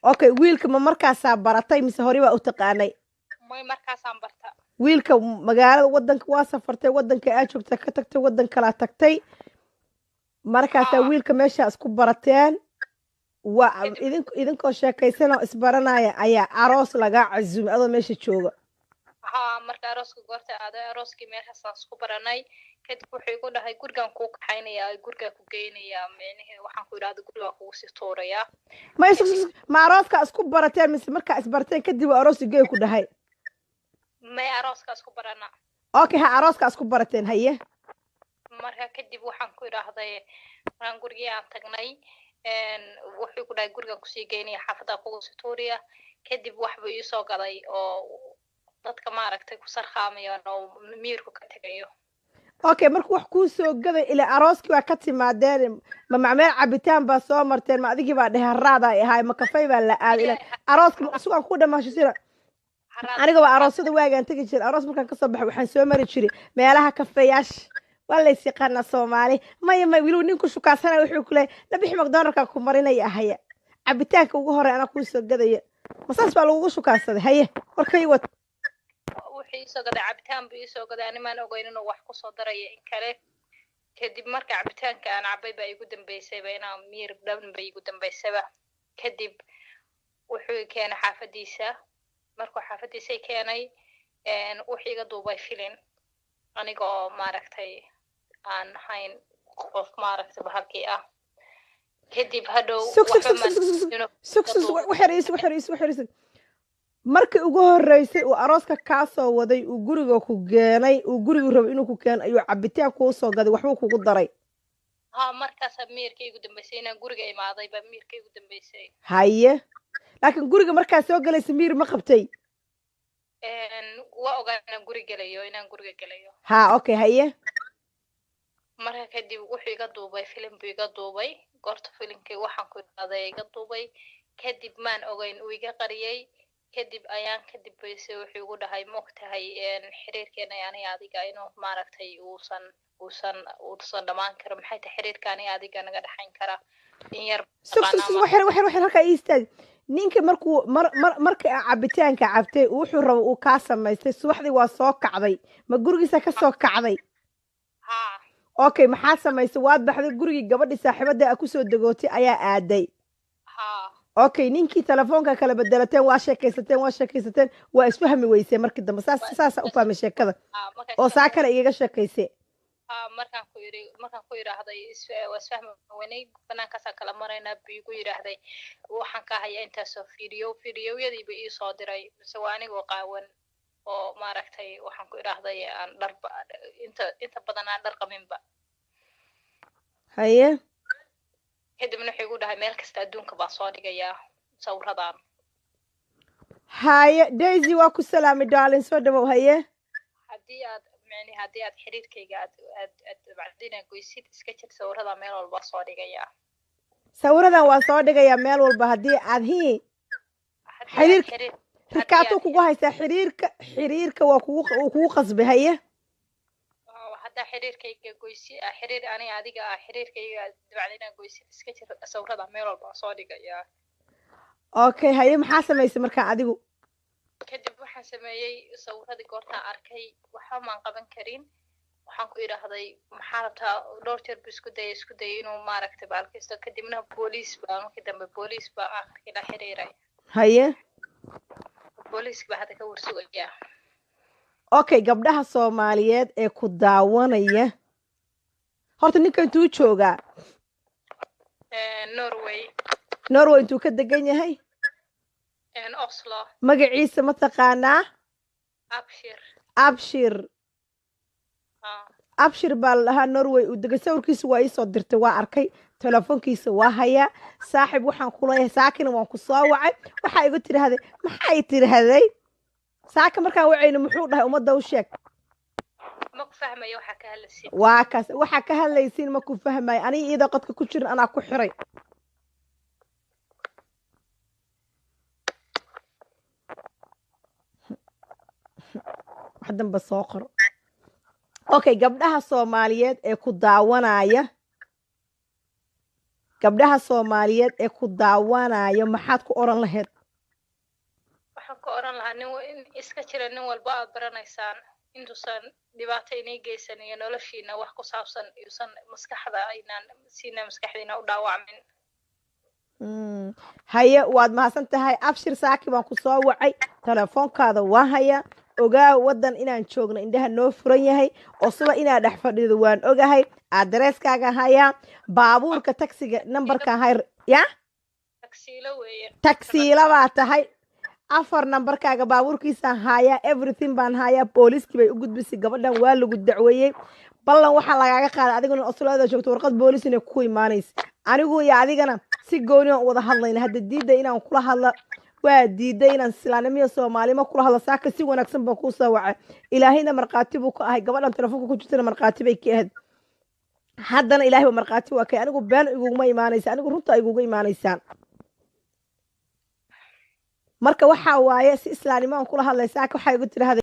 okay wiilka ma markaasaa baratay mise hore baa u taqaanay may markaasaan barta wiilka magaalada wadanka waa safartay wadanka aad joogtay ka tagtay wadan kala tagtay markaasaa wiilka meesha isku barateen waa idinkoo sheekaysan oo isbaranaya ayaa aroos laga cazumay adoo meesha jooga marka arooska goorta aaday arooskii meeshaasaan isku baranay kadib wuxuu igu dhahay gurigaan kuu kaxaynayaa gurigaa ku geynayaa micnihii waxaan ku idhahda gurigaa kugu sii tuurayaa ma arooska isku barateen mise markaa isbarateen kadib aroosi gey ku dhahay may arooska isku barana okay ha arooska isku barateen haye marka kadib waxaan ku idhaahday markaan gurigii aan tagnay wuxuu ku dhahay gurigaan kusii geynaya xaafadaa kugu sii tuuriya kadib waxbuu iisoo gaday oo dadka maaragtay ku sarqaamayaan oo miirku ka tagayo okay marka wax kuu soo gaday ilaa arooskii baa ka timaadeen ma macmeel cabitaan baa soo marteen ma adigii baa dheharaada ay ahaay ma kafay baa la aaday ilaa arooska sugaan ku dhamaasho sida aniga waa aroosada waagaan tegi jiray aroos markaan kasoo baxay waxaan soo mari jiray meelaha kafeeyaasha waa lays yaqaanaa soomaali maya weliba ninku shukaasana wuxuu ku leeyahay nabixi macdonalka ku marinaya ahaya cabitaanka ugu horey anaa kuu soo gadaya masaas baa lagugu shukaasaday haye warkay wad wuxuu isoo gaday cabitaan buu isoo gaday animaan ogeyn inuu wax kusoo daraya in kale kadib marka cabitaanka aan cabay baa igu dambaysayba inaan miir dhan ba igu dambaysaba kadib wuxuu keenay xaafadiisa markuu xaafadiisa keenay wuxuu iga duubay filin aniga oo maaragtay aan hayn qof maaragtay bahalkii ah kadib hadhow markii ugu horeysay uu arooska kaa soo waday uu guriga ku keenay uu gurigu rabo inuu ku keeno ayuu cabitaan kuu soo gaday waxbuu kugu daray markaasa miirka igu dambaysay inaan guriga imaaday baa miirka igu dambaysay haye laakiin guriga markaa soo galaysa miir ma qabtay waa ogaa inaan guriga gelayo okay haye marka kadib wuxuu iga duubay filim buu iga duubay goorta filimkii waxaan ku idhahday iga duubay kadib maan ogeyn uu iga qariyay kadib ayaan kadib baysay wuxuu igu dhahay moogtahay xiriirkeena aniga adiga inuu maaragtay uusan dhamaan karo maxay tahay xiriirka aniga adiga naga dhaxayn kara in yar waxay halkaa ii istaag ninka marka cabitaanka cabtay wuxuu rabo uu kaa samaystay subaxdii waa soo kacday ma gurigiisa ka soo kacday okay maxaa samaysay waad baxday gurigii gabadhii saaxiibada ku soo dagootay ayaa aaday okay ninkii telefoonka kala bedelateen waa sheekaysateen waa isfahmi weysay markii dambe saasa u fahmay sheekada oo saa kale igaga sheekaysay markaan ku yiraahday isfahmi weynay banaankaasaan kala maraynaa buu igu yiraahday waxaan ka hayaa intaasoo fiidiyowyadiiba ii soo diray mise waa anigoo qaawan oo maaragtay waxaan ku idhaahday aan dharba inta badan aan dhar qabinba haye kadibna wuxuu igu dhahay meel kasta adduunka baan soo dhigayaa sawiradan haye daisy waa ku salaamay darling soo dhawow haye haddii aad xiriirkayga aad bacdina goysid iska jir sawiradan meel walba soo dhigayaa sawiradan waa soo dhigayaa meel walba haddii aad xiriirkaatuu kugu haysaa xiriirka waa kugu qasbay haye haddaa xiriirkayga goysi xiriir aniga adiga xiriirkayga bacdina goysid iska jir sawiradan meel walba soo dhigayaa okay haye maxaa samaysay markaa adigu kadib waxaan sameeyey sawiradii goortaan arkay waxba maan qaban karin waxaan ku idhaahday maxaa rabtaa dhowr jeer buu isku dayay inuu maaragtay baalkiisto kadibna markii dambe booliis baa akhirkii la xiriiray haye booliiska baa hadda ka warsugayaa okay gabdhaha soomaaliyeed ee ku daawanaya horta ninka intuu joogaa norway intuu ka degan yahay Oslo magaciisa ma taqaanaa abshir baa la dhahaa norway uu degay sawirkiisa waa ii soo dirtay waa arkay telefoonkiisa waa hayaa saaxiib waxaan ku leeyahay saakina waan ku soo wacay waxaa igu tidhaahday maxay tidhaahday saaka markaan wacayna muxuu dhahay ummadda u sheeg ma ku fahmayo waa kaas waxaa ka hadlaysiin ma ku fahmayo aniga iyadoo qadka ku jirin anaa ku xiray wax danba soo qor okay gabdhaha soomaaliyeed ee ku daawanaya gabdhaha Soomaaliyeed ee ku daawanayo maxaad ku oran lahayd waxaan ku oran lahaa in iska jira nin walba aad baranaysaan intuusan dhibaato inay geysan iyo noloshiina wax ku saabsan iusan maskaxda aynaan siina maskaxdiina u dhaawacmin haye waad mahadsan tahay abshir saaki baan ku soo wacay telefoonkaada waa haya ogaa wadan inaan joogno indhaha noo furan yahay oo suba inaad dhex fadhido waan ogahay adreeskaaga hayaa baabuurka taksiga nambarka hay ya taksiilo weeye taksiila baa tahay 4 nambarkaaga baabuurkiisa hayaa everything baan hayaa booliiskii bay u gudbisay gabadhan waa lagu dacweeyey ballan waxaa lagaaga qaaday adiguna Australia joogto warqad booliis inay ku imaanayso anigu iyo adigana si gooni aan wada hadlayna hadda diiday inaan kula hadla waa diiday inaan islaanimo Soomaalimo kula hadla saaka si wanaagsan baan ku soo wacay ilaahayna marqaati buu ka ahay gabadhan telefoonka ku jirtana marqaati bay ka ahayd haddana ilaahay waa marqaati waa kay anigu been iguma imaanaysa anigu runta iguga imaanaysaan marka waxa waaye si islaanimo aan kula hadlaysaa waxa igu tiraahday